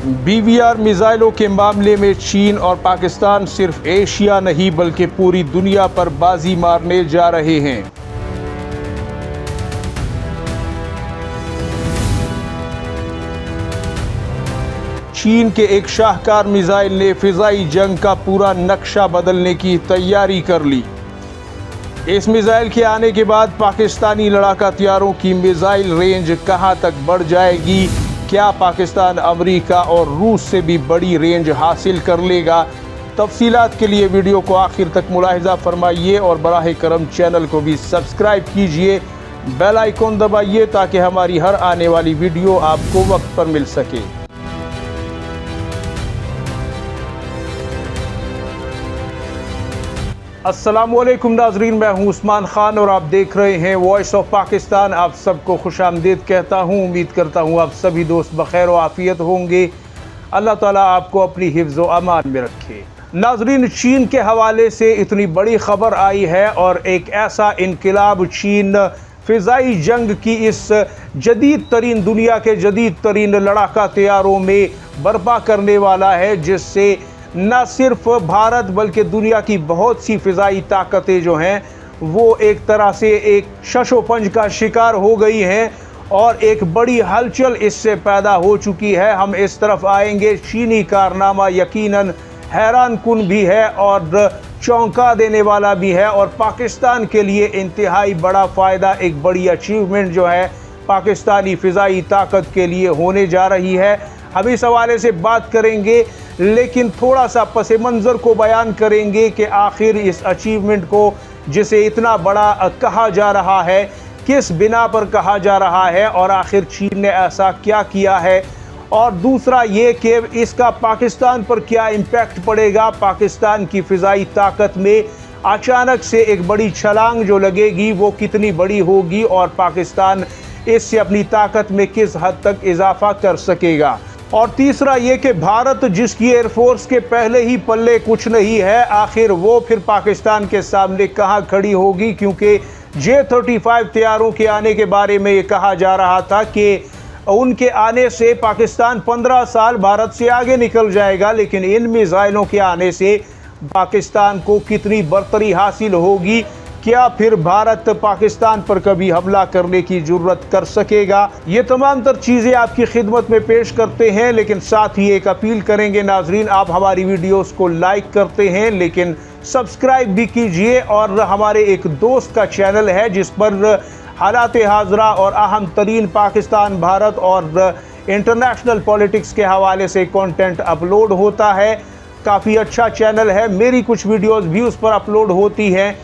BVR मिसाइलों के मामले में चीन और पाकिस्तान सिर्फ एशिया नहीं बल्कि पूरी दुनिया पर बाजी मारने जा रहे हैं। चीन के एक शाहकार मिसाइल ने फिजाई जंग का पूरा नक्शा बदलने की तैयारी कर ली। इस मिसाइल के आने के बाद पाकिस्तानी लड़ाका हथियारों की मिसाइल रेंज कहां तक बढ़ जाएगी? क्या पाकिस्तान अमेरिका और रूस से भी बड़ी रेंज हासिल कर लेगा? तफसीलात के लिए वीडियो को आखिर तक मुलाहिजा फरमाइए और बराह करम चैनल को भी सब्सक्राइब कीजिए, बेल आइकॉन दबाइए ताकि हमारी हर आने वाली वीडियो आपको वक्त पर मिल सके। अस्सलामुअलैकुम नाजरीन, मैं हूं उस्मान खान और आप देख रहे हैं वॉइस ऑफ पाकिस्तान। आप सबको खुशामदीद कहता हूं। उम्मीद करता हूं आप सभी दोस्त बखैर व आफियत होंगे। अल्लाह ताला आपको अपनी हिफ्ज़ व अमान में रखे। नाजरीन, चीन के हवाले से इतनी बड़ी खबर आई है और एक ऐसा इनकलाब चीन फ़िज़ाई जंग की इस जदीद तरीन दुनिया के जदीद तरीन लड़ाका तैयारों में बर्पा करने वाला है, जिससे न सिर्फ भारत बल्कि दुनिया की बहुत सी फ़िज़ाई ताकतें जो हैं वो एक तरह से एक शशोपंज का शिकार हो गई हैं और एक बड़ी हलचल इससे पैदा हो चुकी है। हम इस तरफ आएंगे। चीनी कारनामा यकीनन हैरान कुन भी है और चौंका देने वाला भी है और पाकिस्तान के लिए इंतहाई बड़ा फ़ायदा, एक बड़ी अचीवमेंट जो है पाकिस्तानी फ़िज़ाई ताकत के लिए होने जा रही है। हम इस हवाले से बात करेंगे, लेकिन थोड़ा सा पस मंज़र को बयान करेंगे कि आखिर इस अचीवमेंट को, जिसे इतना बड़ा कहा जा रहा है, किस बिना पर कहा जा रहा है और आखिर चीन ने ऐसा क्या किया है। और दूसरा ये कि इसका पाकिस्तान पर क्या इम्पैक्ट पड़ेगा। पाकिस्तान की फ़िज़ाई ताकत में अचानक से एक बड़ी छलांग जो लगेगी वो कितनी बड़ी होगी और पाकिस्तान इससे अपनी ताकत में किस हद तक इजाफा कर सकेगा। और तीसरा ये कि भारत, जिसकी एयरफोर्स के पहले ही पल्ले कुछ नहीं है, आखिर वो फिर पाकिस्तान के सामने कहाँ खड़ी होगी, क्योंकि J-35 तैयारों के आने के बारे में ये कहा जा रहा था कि उनके आने से पाकिस्तान 15 साल भारत से आगे निकल जाएगा, लेकिन इन मिसाइलों के आने से पाकिस्तान को कितनी बरतरी हासिल होगी? क्या फिर भारत पाकिस्तान पर कभी हमला करने की जुर्रत कर सकेगा? ये तमाम तर चीज़ें आपकी खिदमत में पेश करते हैं, लेकिन साथ ही एक अपील करेंगे नाजरीन, आप हमारी वीडियोस को लाइक करते हैं लेकिन सब्सक्राइब भी कीजिए। और हमारे एक दोस्त का चैनल है जिस पर हालात हाज़रा और अहम तरीन पाकिस्तान, भारत और इंटरनेशनल पॉलिटिक्स के हवाले से कंटेंट अपलोड होता है। काफ़ी अच्छा चैनल है, मेरी कुछ वीडियोज़ भी उस पर अपलोड होती हैं।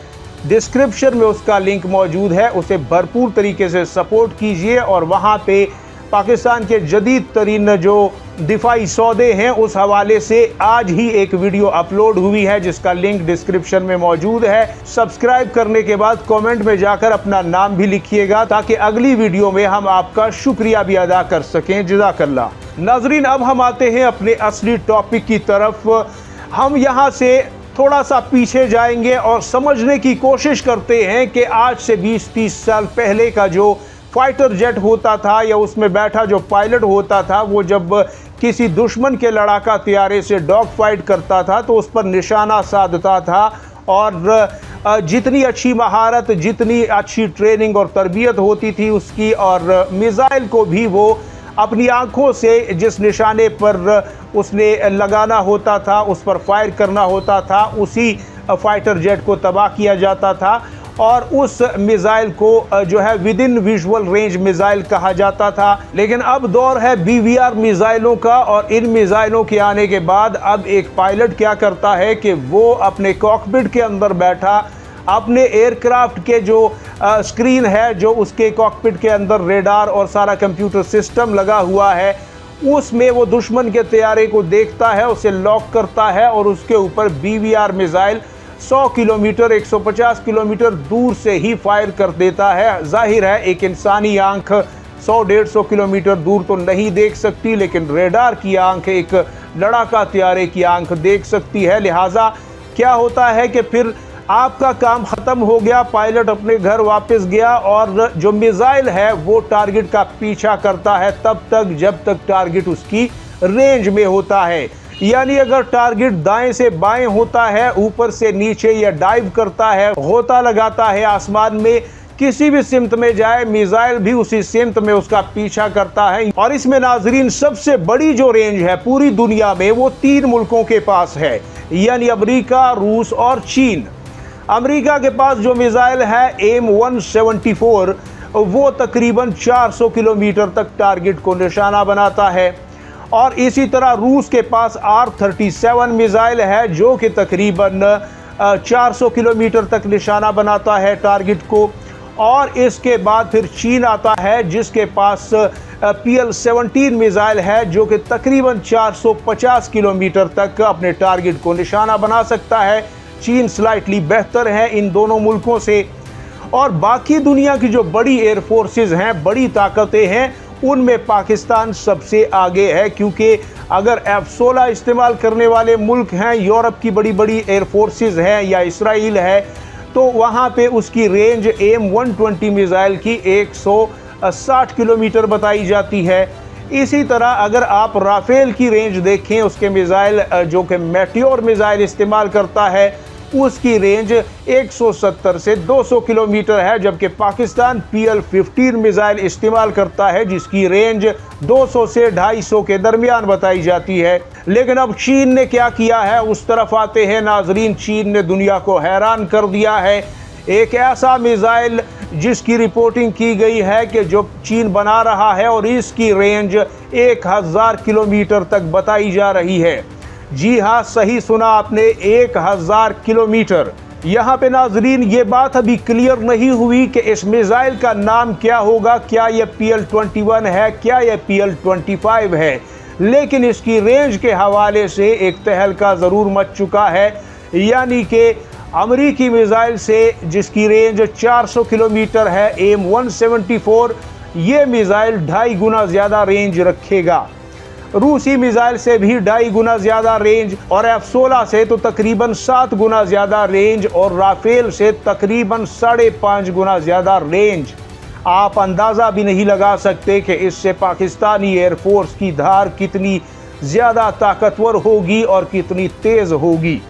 डिस्क्रिप्शन में उसका लिंक मौजूद है, उसे भरपूर तरीके से सपोर्ट कीजिए और वहाँ पे पाकिस्तान के जदीद तरीन जो दिफाई सौदे हैं उस हवाले से आज ही एक वीडियो अपलोड हुई है जिसका लिंक डिस्क्रिप्शन में मौजूद है। सब्सक्राइब करने के बाद कमेंट में जाकर अपना नाम भी लिखिएगा ताकि अगली वीडियो में हम आपका शुक्रिया भी अदा कर सकें। जज़ाकल्लाह। नाजरीन, अब हम आते हैं अपने असली टॉपिक की तरफ। हम यहाँ से थोड़ा सा पीछे जाएंगे और समझने की कोशिश करते हैं कि आज से 20-30 साल पहले का जो फाइटर जेट होता था या उसमें बैठा जो पायलट होता था, वो जब किसी दुश्मन के लड़ाका तैयारे से डॉग फाइट करता था तो उस पर निशाना साधता था और जितनी अच्छी महारत, जितनी अच्छी ट्रेनिंग और तरबियत होती थी उसकी, और मिसाइल को भी वो अपनी आंखों से जिस निशाने पर उसने लगाना होता था, उस पर फायर करना होता था, उसी फाइटर जेट को तबाह किया जाता था और उस मिसाइल को जो है with in visual range missile कहा जाता था। लेकिन अब दौर है BVR मिसाइलों का और इन मिसाइलों के आने के बाद अब एक पायलट क्या करता है कि वो अपने कॉकपिट के अंदर बैठा अपने एयरक्राफ्ट के जो स्क्रीन है, जो उसके कॉकपिट के अंदर रेडार और सारा कंप्यूटर सिस्टम लगा हुआ है, उसमें वो दुश्मन के तैयारे को देखता है, उसे लॉक करता है और उसके ऊपर BVR मिसाइल 100 किलोमीटर 150 किलोमीटर दूर से ही फायर कर देता है। जाहिर है एक इंसानी आंख 100-150 किलोमीटर दूर तो नहीं देख सकती, लेकिन रेडार की आंख, एक लड़ाका तैयारे की आंख देख सकती है। लिहाजा क्या होता है कि फिर आपका काम ख़त्म हो गया, पायलट अपने घर वापस गया और जो मिसाइल है वो टारगेट का पीछा करता है तब तक जब तक टारगेट उसकी रेंज में होता है। यानी अगर टारगेट दाएं से बाएं होता है, ऊपर से नीचे या डाइव करता है, गोता लगाता है आसमान में, किसी भी सिमत में जाए, मिसाइल भी उसी सिमत में उसका पीछा करता है। और इसमें नाजरीन सबसे बड़ी जो रेंज है पूरी दुनिया में वो 3 मुल्कों के पास है, यानी अमेरिका, रूस और चीन। अमेरिका के पास जो मिसाइल है AIM-174 वो तकरीबन 400 किलोमीटर तक टारगेट को निशाना बनाता है। और इसी तरह रूस के पास R-37 मिसाइल है जो कि तकरीबन 400 किलोमीटर तक निशाना बनाता है टारगेट को। और इसके बाद फिर चीन आता है जिसके पास PL-17 मिसाइल है जो कि तकरीबन 450 किलोमीटर तक अपने टारगेट को निशाना बना सकता है। चीन स्लाइटली बेहतर है इन दोनों मुल्कों से। और बाकी दुनिया की जो बड़ी एयरफोर्सेस हैं, बड़ी ताकतें हैं, उनमें पाकिस्तान सबसे आगे है, क्योंकि अगर F-16 इस्तेमाल करने वाले मुल्क हैं, यूरोप की बड़ी बड़ी एयरफोर्सेस हैं या इसराइल है, तो वहाँ पे उसकी रेंज AIM-120 मिसाइल की 160 किलोमीटर बताई जाती है। इसी तरह अगर आप राफेल की रेंज देखें, उसके मिसाइल जो कि मेटियोर मिसाइल इस्तेमाल करता है, उसकी रेंज 170 से 200 किलोमीटर है, जबकि पाकिस्तान PL-15 मिसाइल इस्तेमाल करता है जिसकी रेंज 200 से 250 के दरमियान बताई जाती है। लेकिन अब चीन ने क्या किया है, उस तरफ आते हैं नाजरीन। चीन ने दुनिया को हैरान कर दिया है। एक ऐसा मिसाइल जिसकी रिपोर्टिंग की गई है कि जो चीन बना रहा है और इसकी रेंज 1000 किलोमीटर तक बताई जा रही है। जी हाँ, सही सुना आपने, 1000 किलोमीटर। यहाँ पे नाजरीन ये बात अभी क्लियर नहीं हुई कि इस मिसाइल का नाम क्या होगा, क्या यह PL-21 है, क्या यह PL-25 है, लेकिन इसकी रेंज के हवाले से एक तहलका ज़रूर मच चुका है। यानी कि अमेरिकी मिसाइल से जिसकी रेंज 400 किलोमीटर है AIM-174, ये मिसाइल 2.5 गुना ज़्यादा रेंज रखेगा। रूसी मिसाइल से भी 2.5 गुना ज़्यादा रेंज, और F-16 से तो तकरीबन 7 गुना ज़्यादा रेंज, और राफेल से तकरीबन 5.5 गुना ज़्यादा रेंज। आप अंदाज़ा भी नहीं लगा सकते कि इससे पाकिस्तानी एयरफोर्स की धार कितनी ज़्यादा ताकतवर होगी और कितनी तेज़ होगी।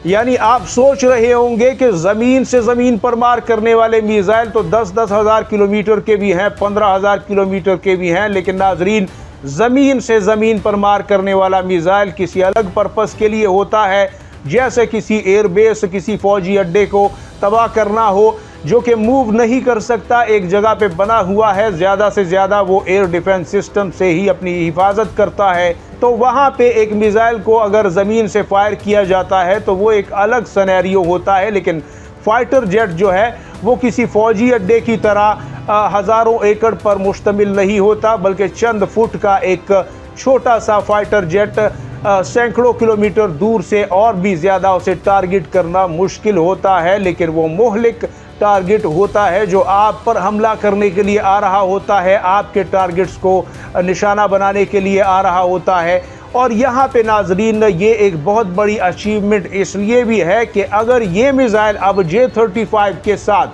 यानी आप सोच रहे होंगे कि ज़मीन से ज़मीन पर मार करने वाले मिसाइल तो 10-10 हज़ार किलोमीटर के भी हैं, 15,000 किलोमीटर के भी हैं, लेकिन नाजरीन ज़मीन से ज़मीन पर मार करने वाला मिसाइल किसी अलग पर्पस के लिए होता है, जैसे किसी एयरबेस, किसी फौजी अड्डे को तबाह करना हो, जो कि मूव नहीं कर सकता, एक जगह पे बना हुआ है, ज़्यादा से ज़्यादा वो एयर डिफेंस सिस्टम से ही अपनी हिफाजत करता है। तो वहाँ पे एक मिसाइल को अगर ज़मीन से फायर किया जाता है तो वो एक अलग सिनेरियो होता है। लेकिन फाइटर जेट जो है वो किसी फौजी अड्डे की तरह हज़ारों एकड़ पर मुश्तमिल नहीं होता, बल्कि चंद फुट का एक छोटा सा फाइटर जेट सैकड़ों किलोमीटर दूर से और भी ज़्यादा उसे टारगेट करना मुश्किल होता है। लेकिन वो मोहलिक टारगेट होता है जो आप पर हमला करने के लिए आ रहा होता है, आपके टारगेट्स को निशाना बनाने के लिए आ रहा होता है। और यहाँ पे नाजरीन ये एक बहुत बड़ी अचीवमेंट इसलिए भी है कि अगर ये मिसाइल अब J-35 के साथ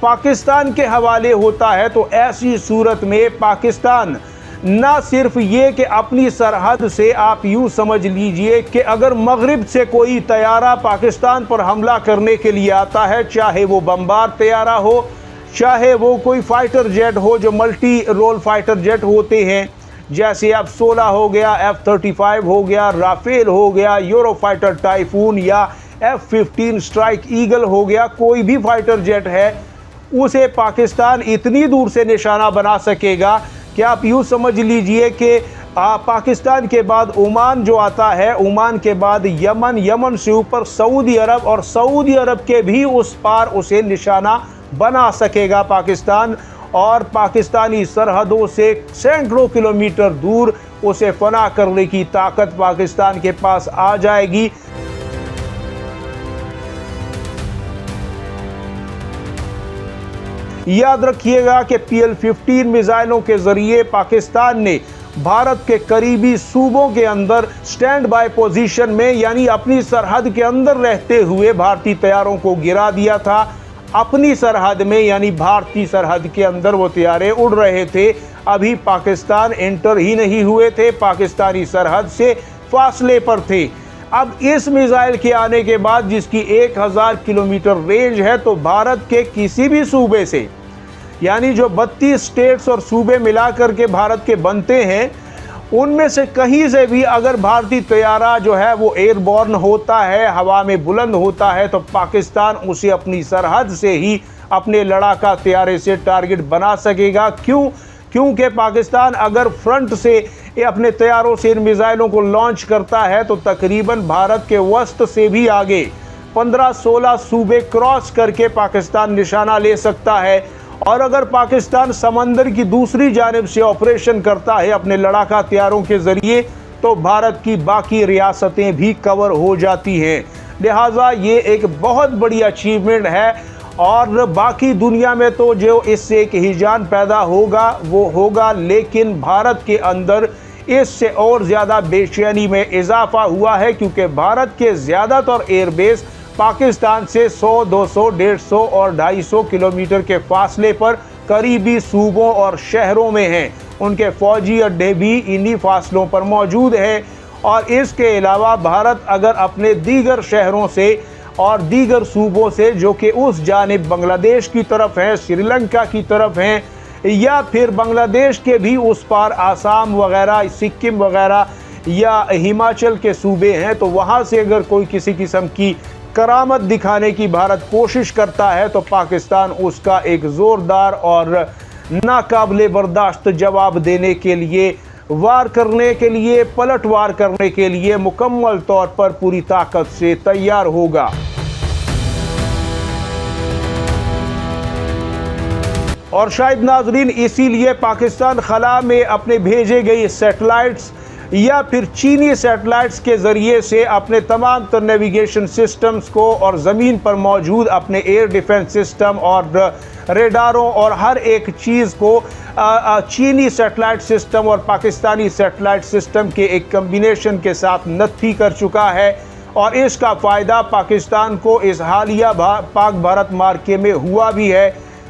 पाकिस्तान के हवाले होता है तो ऐसी सूरत में पाकिस्तान ना सिर्फ ये कि अपनी सरहद से आप यूँ समझ लीजिए कि अगर मगरिब से कोई तैयारा पाकिस्तान पर हमला करने के लिए आता है, चाहे वो बमबार तैयारा हो, चाहे वो कोई फाइटर जेट हो जो मल्टी रोल फाइटर जेट होते हैं, जैसे F-16 हो गया, F-35 हो गया, राफेल हो गया, यूरोफाइटर टाइफून या F-15 स्ट्राइक ईगल हो गया, कोई भी फाइटर जेट है, उसे पाकिस्तान इतनी दूर से निशाना बना सकेगा कि आप यूँ समझ लीजिए कि पाकिस्तान के बाद ओमान जो आता है, ओमान के बाद यमन, यमन से ऊपर सऊदी अरब, और सऊदी अरब के भी उस पार उसे निशाना बना सकेगा पाकिस्तान, और पाकिस्तानी सरहदों से सैकड़ों किलोमीटर दूर उसे फना करने की ताकत पाकिस्तान के पास आ जाएगी। याद रखिएगा कि PL-15 मिसाइलों के जरिए पाकिस्तान ने भारत के करीबी सूबों के अंदर स्टैंड बाय पोजीशन में, यानी अपनी सरहद के अंदर रहते हुए भारतीय तैयारों को गिरा दिया था। अपनी सरहद में यानी भारतीय सरहद के अंदर वो तैयारे उड़ रहे थे। अभी पाकिस्तान एंटर ही नहीं हुए थे, पाकिस्तानी सरहद से फासले पर थे। अब इस मिसाइल के आने के बाद जिसकी 1000 किलोमीटर रेंज है, तो भारत के किसी भी सूबे से, यानी जो 32 स्टेट्स और सूबे मिलाकर के भारत के बनते हैं, उनमें से कहीं से भी अगर भारतीय तैयारा जो है वो एयरबॉर्न होता है, हवा में बुलंद होता है, तो पाकिस्तान उसे अपनी सरहद से ही अपने लड़ाका तैयारे से टारगेट बना सकेगा। क्योंकि पाकिस्तान अगर फ्रंट से अपने तैयारों से इन मिसाइलों को लॉन्च करता है तो तकरीबन भारत के वस्त से भी आगे 15-16 सूबे क्रॉस करके पाकिस्तान निशाना ले सकता है। और अगर पाकिस्तान समंदर की दूसरी जानिब से ऑपरेशन करता है अपने लड़ाका तैयारों के जरिए, तो भारत की बाकी रियासतें भी कवर हो जाती हैं। लिहाजा ये एक बहुत बड़ी अचीवमेंट है और बाकी दुनिया में तो जो इससे एक हिजान पैदा होगा वो होगा, लेकिन भारत के अंदर इससे और ज़्यादा बेचैनी में इजाफा हुआ है, क्योंकि भारत के ज़्यादातर एयरबेस पाकिस्तान से 100, 200, 150 और 250 किलोमीटर के फासले पर करीबी सूबों और शहरों में हैं। उनके फौजी अड्डे भी इन्हीं फासलों पर मौजूद हैं। और इसके अलावा भारत अगर अपने दीगर शहरों से और दीगर सूबों से जो कि उस जानिब बांग्लादेश की तरफ हैं, श्रीलंका की तरफ हैं, या फिर बांग्लादेश के भी उस पार आसाम वगैरह, सिक्किम वगैरह या हिमाचल के सूबे हैं, तो वहाँ से अगर कोई किसी किस्म की करामत दिखाने की भारत कोशिश करता है तो पाकिस्तान उसका एक ज़ोरदार और नाकाबिले बर्दाश्त जवाब देने के लिए, वार करने के लिए, पलटवार करने के लिए मुकम्मल तौर पर पूरी ताकत से तैयार होगा। और शायद नाजरीन इसीलिए पाकिस्तान खला में अपने भेजे गए सैटेलाइट्स या फिर चीनी सैटेलाइट्स के ज़रिए से अपने तमाम तर नेविगेशन सिस्टम्स को और ज़मीन पर मौजूद अपने एयर डिफेंस सिस्टम और रेडारों और हर एक चीज़ को चीनी सैटेलाइट सिस्टम और पाकिस्तानी सैटेलाइट सिस्टम के एक कम्बिनेशन के साथ नत्थी कर चुका है। और इसका फ़ायदा पाकिस्तान को इस हालिया पाक भारत मार्के में हुआ भी है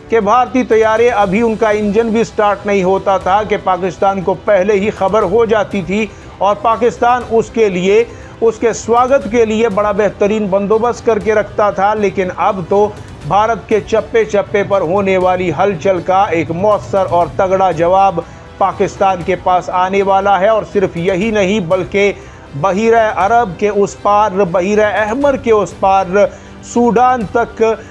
कि भारतीय तैयारे अभी उनका इंजन भी स्टार्ट नहीं होता था कि पाकिस्तान को पहले ही खबर हो जाती थी और पाकिस्तान उसके लिए, उसके स्वागत के लिए बड़ा बेहतरीन बंदोबस्त करके रखता था। लेकिन अब तो भारत के चप्पे चप्पे पर होने वाली हलचल का एक मौसर और तगड़ा जवाब पाकिस्तान के पास आने वाला है। और सिर्फ यही नहीं बल्कि बहीरा अरब के उस पार, बहीरा अहमर के उस पार, सूडान तक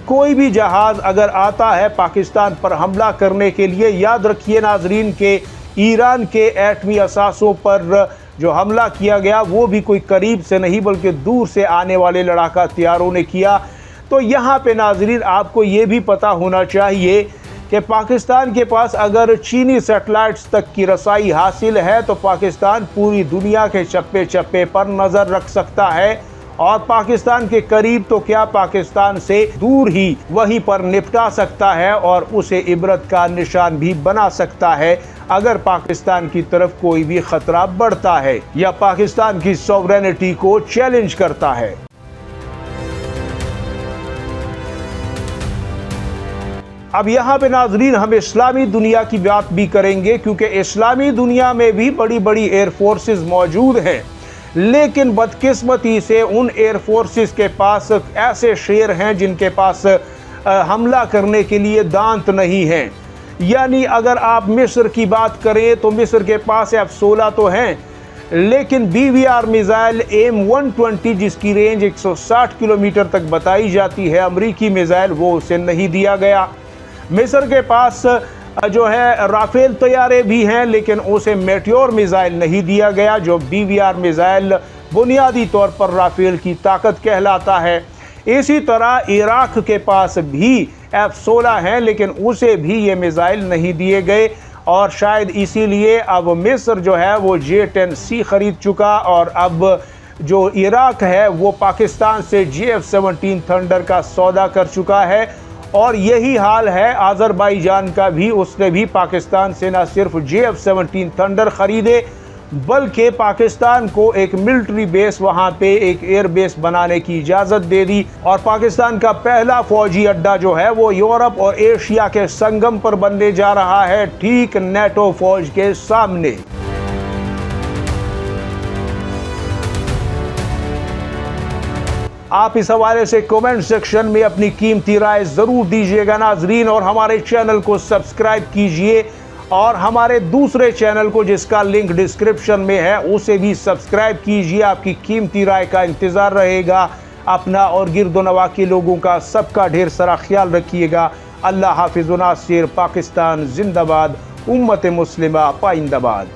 कोई भी जहाज़ अगर आता है पाकिस्तान पर हमला करने के लिए, याद रखिए नाजरीन के ईरान के एटमी असासों पर जो हमला किया गया वो भी कोई करीब से नहीं बल्कि दूर से आने वाले लड़ाका तैयारों ने किया। तो यहाँ पे नाजरीन आपको ये भी पता होना चाहिए कि पाकिस्तान के पास अगर चीनी सैटेलाइट्स तक की रसाई हासिल है तो पाकिस्तान पूरी दुनिया के चप्पे चप्पे पर नज़र रख सकता है और पाकिस्तान के करीब तो क्या पाकिस्तान से दूर ही वहीं पर निपटा सकता है और उसे इबरत का निशान भी बना सकता है अगर पाकिस्तान की तरफ कोई भी खतरा बढ़ता है या पाकिस्तान की सॉवरेनिटी को चैलेंज करता है। अब यहाँ पे नाजरीन हम इस्लामी दुनिया की बात भी करेंगे, क्योंकि इस्लामी दुनिया में भी बड़ी बड़ी एयर फोर्सेस मौजूद हैं, लेकिन बदकिस्मती से उन एयर फोर्सेस के पास ऐसे शेर हैं जिनके पास हमला करने के लिए दांत नहीं हैं। यानी अगर आप मिस्र की बात करें तो मिस्र के पास F-16 तो हैं, लेकिन BVR मिसाइल AIM-120 जिसकी रेंज 160 किलोमीटर तक बताई जाती है, अमरीकी मिसाइल, वो उसे नहीं दिया गया। मिस्र के पास जो है राफेल तैयारे भी हैं, लेकिन उसे मेट्योर मिसाइल नहीं दिया गया, जो BVR मिसाइल बुनियादी तौर पर राफेल की ताकत कहलाता है। इसी तरह इराक के पास भी F-16 हैं, लेकिन उसे भी ये मिसाइल नहीं दिए गए और शायद इसीलिए अब मिस्र जो है वो J-10C खरीद चुका और अब जो इराक है वो पाकिस्तान से JF-17 थंडर का सौदा कर चुका है। और यही हाल है अज़रबैजान का भी, उसने भी पाकिस्तान से न सिर्फ JF-17 थंडर ख़रीदे बल्कि पाकिस्तान को एक मिलिट्री बेस वहां पे एक एयर बेस बनाने की इजाज़त दे दी और पाकिस्तान का पहला फौजी अड्डा जो है वो यूरोप और एशिया के संगम पर बनने जा रहा है, ठीक नेटो फौज के सामने। आप इस हवाले से कमेंट सेक्शन में अपनी कीमती राय जरूर दीजिएगा नाजरीन, और हमारे चैनल को सब्सक्राइब कीजिए और हमारे दूसरे चैनल को जिसका लिंक डिस्क्रिप्शन में है उसे भी सब्सक्राइब कीजिए। आपकी कीमती राय का इंतज़ार रहेगा। अपना और गिरदोनवा के लोगों का सबका ढेर सारा ख्याल रखिएगा। अल्लाह हाफिज़ व नासिर। पाकिस्तान जिंदाबाद, उम्मत मुस्लिमा पाइंदाबाद।